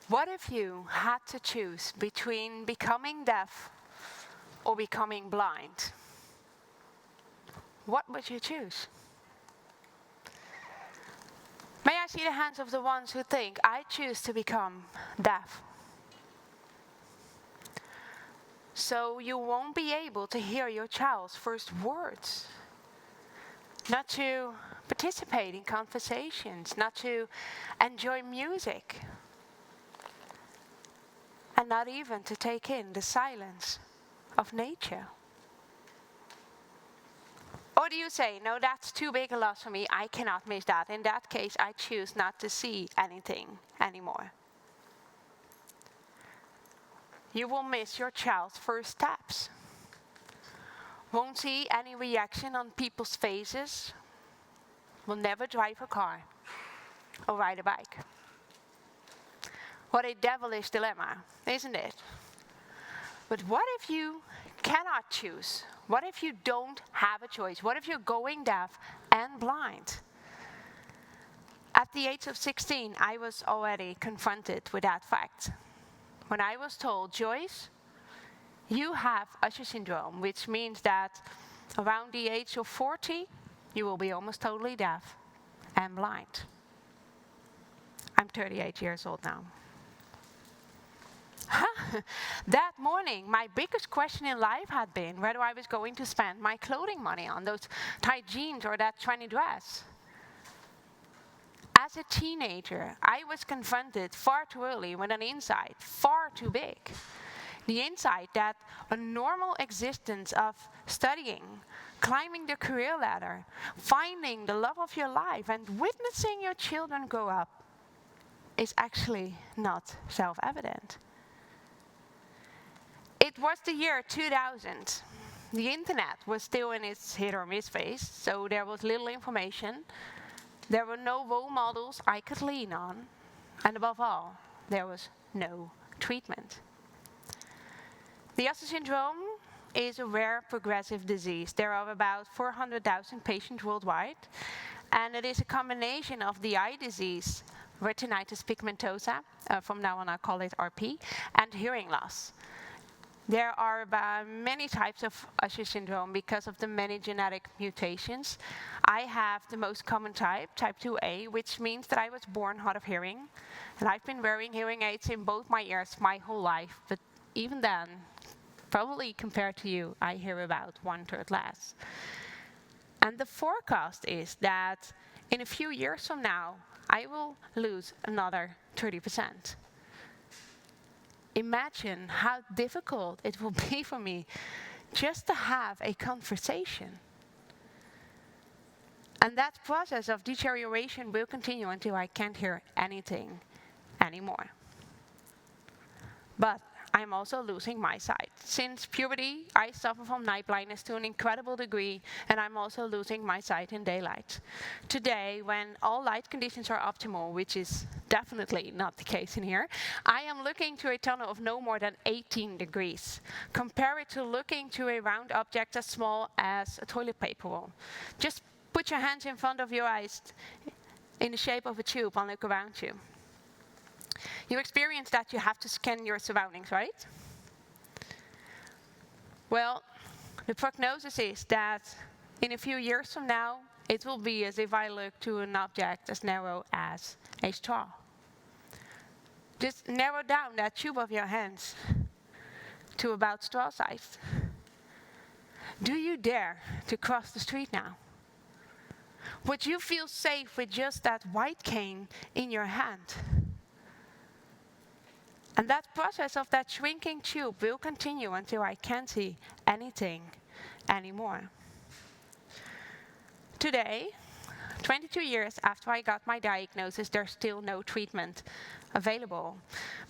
What if you had to choose between becoming deaf or becoming blind? What would you choose? May I see the hands of the ones who think, I choose to become deaf? So you won't be able to hear your child's first words, not to participate in conversations, not to enjoy music, and not even to take in the silence of nature. Or do you say, no, that's too big a loss for me, I cannot miss that. In that case, I choose not to see anything anymore. You will miss your child's first steps. Won't see any reaction on people's faces. Will never drive a car or ride a bike. What a devilish dilemma, isn't it? But what if you cannot choose? What if you don't have a choice? What if you're going deaf and blind? At the age of 16, I was already confronted with that fact. When I was told, Joyce, you have Usher syndrome, which means that around the age of 40, you will be almost totally deaf and blind. I'm 38 years old now. That morning, my biggest question in life had been whether I was going to spend my clothing money on those tight jeans or that trendy dress. As a teenager, I was confronted far too early with an insight far too big. The insight that a normal existence of studying, climbing the career ladder, finding the love of your life, and witnessing your children grow up is actually not self-evident. It was the year 2000. The internet was still in its hit or miss phase, so there was little information. There were no role models I could lean on. And above all, there was no treatment. The Usher syndrome is a rare progressive disease. There are about 400,000 patients worldwide. And it is a combination of the eye disease, retinitis pigmentosa, from now on I call it RP, and hearing loss. There are many types of Usher syndrome because of the many genetic mutations. I have the most common type 2A, which means that I was born hard of hearing. And I've been wearing hearing aids in both my ears my whole life. But even then, probably compared to you, I hear about 1/3 less. And the forecast is that in a few years from now, I will lose another 30%. Imagine how difficult it will be for me just to have a conversation. And that process of deterioration will continue until I can't hear anything anymore. But I'm also losing my sight. Since puberty, I suffer from night blindness to an incredible degree, and I'm also losing my sight in daylight. Today, when all light conditions are optimal, which is definitely not the case in here, I am looking to a tunnel of no more than 18 degrees. Compare it to looking to a round object as small as a toilet paper roll. Just put your hands in front of your eyes in the shape of a tube and look around you. You experience that you have to scan your surroundings, right? Well, the prognosis is that in a few years from now, it will be as if I look to an object as narrow as a straw. Just narrow down that tube of your hands to about straw size. Do you dare to cross the street now? Would you feel safe with just that white cane in your hand? And that process of that shrinking tube will continue until I can't see anything anymore. Today, 22 years after I got my diagnosis, there's still no treatment available.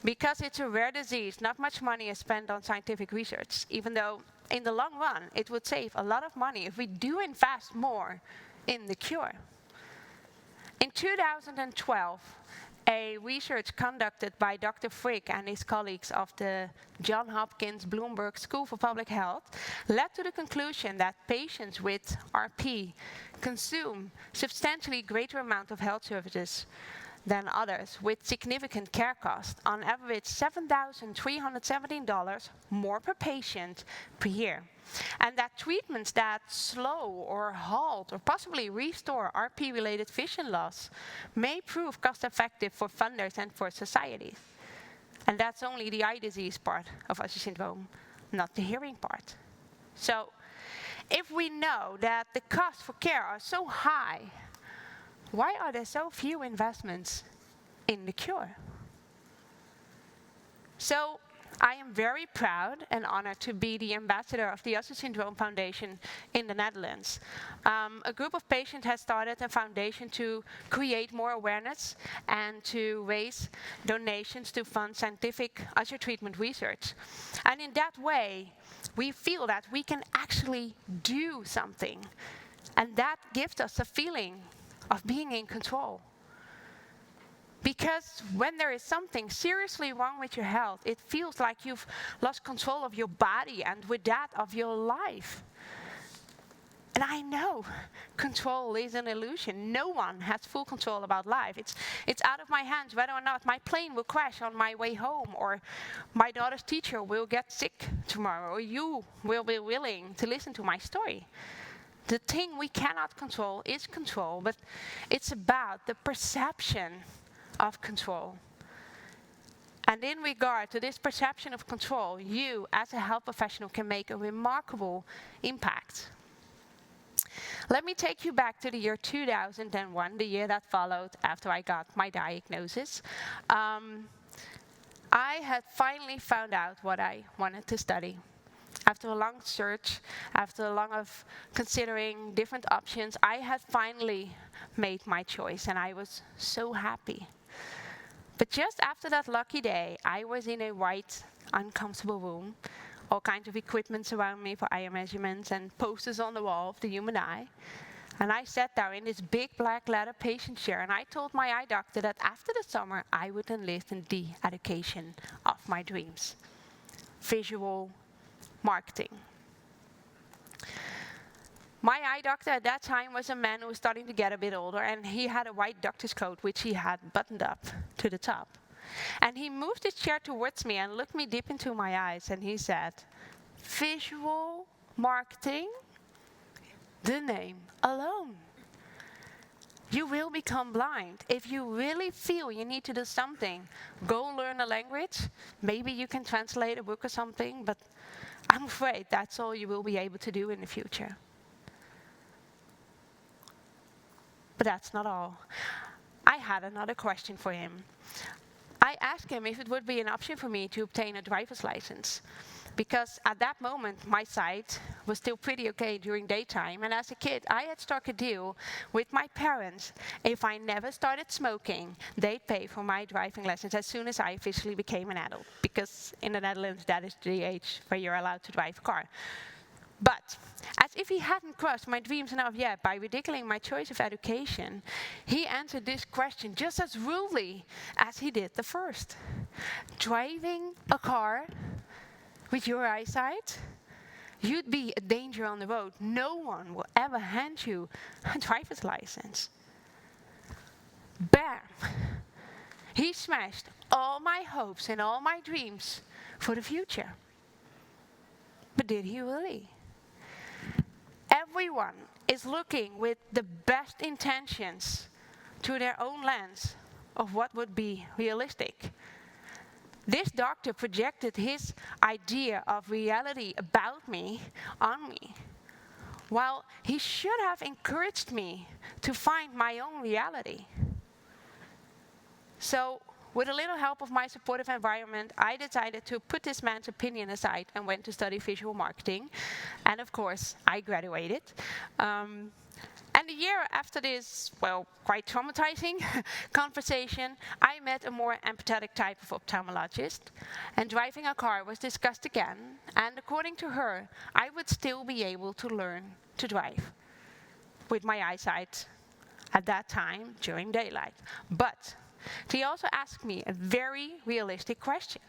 Because it's a rare disease, not much money is spent on scientific research, even though in the long run, it would save a lot of money if we do invest more in the cure. In 2012, a research conducted by Dr. Frick and his colleagues of the Johns Hopkins Bloomberg School for Public Health led to the conclusion that patients with RP consume substantially greater amount of health services than others with significant care costs, on average $7,317 more per patient per year. And that treatments that slow or halt or possibly restore RP-related vision loss may prove cost-effective for funders and for society. And that's only the eye disease part of Usher syndrome, not the hearing part. So if we know that the costs for care are so high, why are there so few investments in the cure? So I am very proud and honored to be the ambassador of the Usher Syndrome Foundation in the Netherlands. A group of patients has started a foundation to create more awareness and to raise donations to fund scientific Usher treatment research. And in that way, we feel that we can actually do something. And that gives us a feeling of being in control. Because when there is something seriously wrong with your health, it feels like you've lost control of your body and with that of your life. And I know control is an illusion. No one has full control about life. It's out of my hands whether or not my plane will crash on my way home, or my daughter's teacher will get sick tomorrow, or you will be willing to listen to my story. The thing we cannot control is control, but it's about the perception of control. And in regard to this perception of control, you as a health professional can make a remarkable impact. Let me take you back to the year 2001, the year that followed after I got my diagnosis. I had finally found out what I wanted to study. After a long search, after a long of considering different options, I had finally made my choice, and I was so happy. But just after that lucky day, I was in a white, uncomfortable room, all kinds of equipment around me for eye measurements and posters on the wall of the human eye. And I sat there in this big black leather patient chair, and I told my eye doctor that after the summer, I would enlist in the education of my dreams: visual marketing. My eye doctor at that time was a man who was starting to get a bit older, and he had a white doctor's coat which he had buttoned up to the top. And he moved his chair towards me and looked me deep into my eyes, and he said, "Visual marketing? The name alone. You will become blind. If you really feel you need to do something, go learn a language. Maybe you can translate a book or something, but I'm afraid that's all you will be able to do in the future." But that's not all. I had another question for him. I asked him if it would be an option for me to obtain a driver's license, because at that moment my sight was still pretty okay during daytime, and as a kid I had struck a deal with my parents. If I never started smoking, they'd pay for my driving lessons as soon as I officially became an adult, because in the Netherlands that is the age where you're allowed to drive a car. But as if he hadn't crushed my dreams enough yet by ridiculing my choice of education, he answered this question just as rudely as he did the first. Driving a car with your eyesight? You'd be a danger on the road. No one will ever hand you a driver's license. Bam! He smashed all my hopes and all my dreams for the future. But did he really? Everyone is looking with the best intentions through their own lens of what would be realistic. This doctor projected his idea of reality about me on me, while he should have encouraged me to find my own reality. So, with a little help of my supportive environment, I decided to put this man's opinion aside and went to study visual marketing. And of course, I graduated. And a year after this, well, quite traumatizing conversation, I met a more empathetic type of ophthalmologist, and driving a car was discussed again. And according to her, I would still be able to learn to drive with my eyesight at that time during daylight. But she also asked me a very realistic question.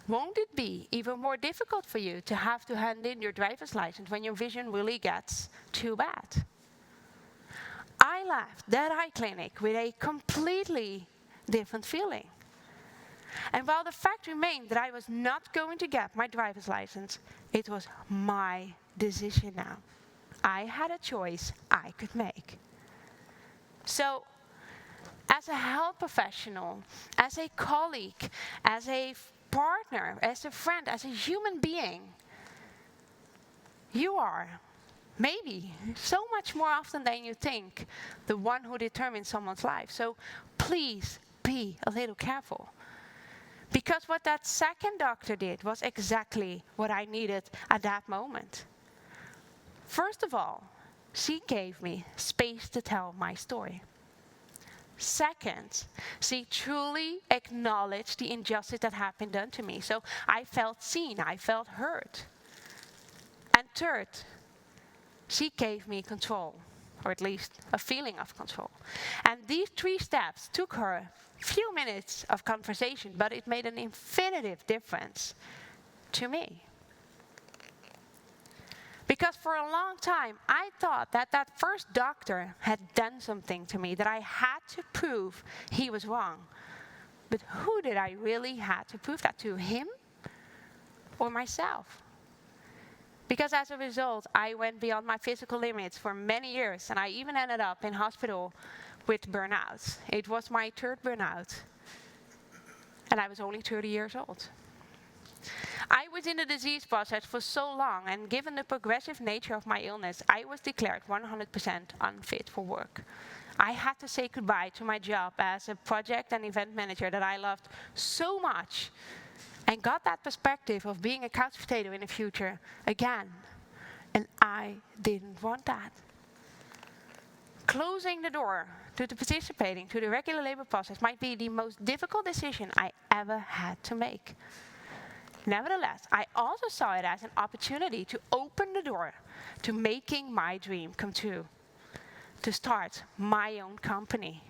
Won't it be even more difficult for you to have to hand in your driver's license when your vision really gets too bad? I left that eye clinic with a completely different feeling. And while the fact remained that I was not going to get my driver's license, it was my decision now. I had a choice I could make. So, as a health professional, as a colleague, as a partner, as a friend, as a human being, you are, maybe, so much more often than you think, the one who determines someone's life. So please be a little careful. Because what that second doctor did was exactly what I needed at that moment. First of all, she gave me space to tell my story. Second, she truly acknowledged the injustice that had been done to me. So I felt seen, I felt heard. And third, she gave me control, or at least a feeling of control. And these 3 steps took her a few minutes of conversation, but it made an infinitive difference to me. Because for a long time, I thought that that first doctor had done something to me, that I had to prove he was wrong. But who did I really have to prove that to? Him or myself? Because as a result, I went beyond my physical limits for many years, and I even ended up in hospital with burnout. It was my 3rd burnout, and I was only 30 years old. I was in the disease process for so long, and given the progressive nature of my illness, I was declared 100% unfit for work. I had to say goodbye to my job as a project and event manager that I loved so much, and got that perspective of being a couch potato in the future again. And I didn't want that. Closing the door to participating to the regular labor process might be the most difficult decision I ever had to make. Nevertheless, I also saw it as an opportunity to open the door to making my dream come true, to start my own company.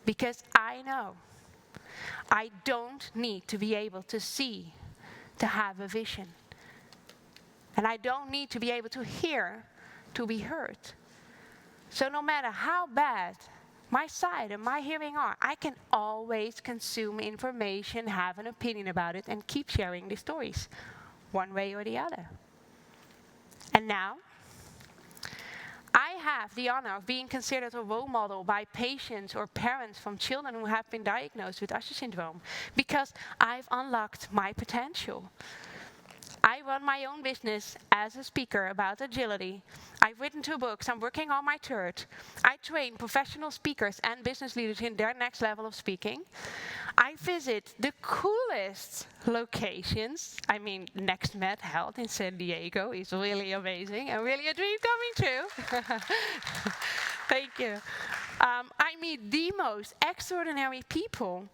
Because I know I don't need to be able to see to have a vision. And I don't need to be able to hear to be heard. So no matter how bad my sight and my hearing are, I can always consume information, have an opinion about it, and keep sharing the stories, one way or the other. And now, I have the honor of being considered a role model by patients or parents from children who have been diagnosed with Usher syndrome, because I've unlocked my potential. I run my own business as a speaker about agility. I've written 2 books. I'm working on my 3rd. I train professional speakers and business leaders in their next level of speaking. I visit the coolest locations. I mean, NextMed Health in San Diego is really amazing and really a dream coming true. Thank you. I meet the most extraordinary people.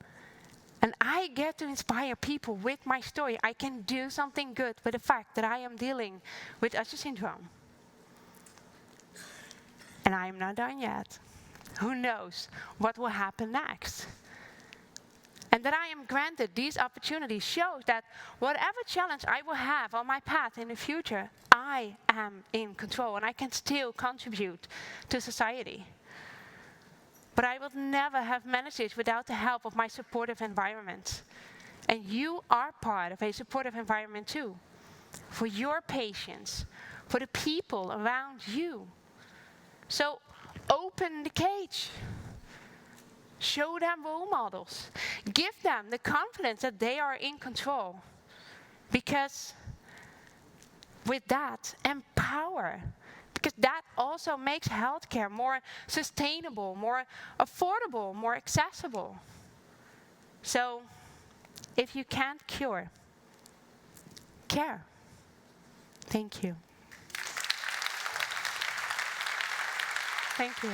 And I get to inspire people with my story. I can do something good with the fact that I am dealing with Usher syndrome. And I am not done yet. Who knows what will happen next? And that I am granted these opportunities shows that whatever challenge I will have on my path in the future, I am in control and I can still contribute to society. But I would never have managed it without the help of my supportive environment. And you are part of a supportive environment too. For your patients, for the people around you. So open the cage. Show them role models. Give them the confidence that they are in control. Because with that, empower. Because that also makes healthcare more sustainable, more affordable, more accessible. So, if you can't cure, care. Thank you. Thank you.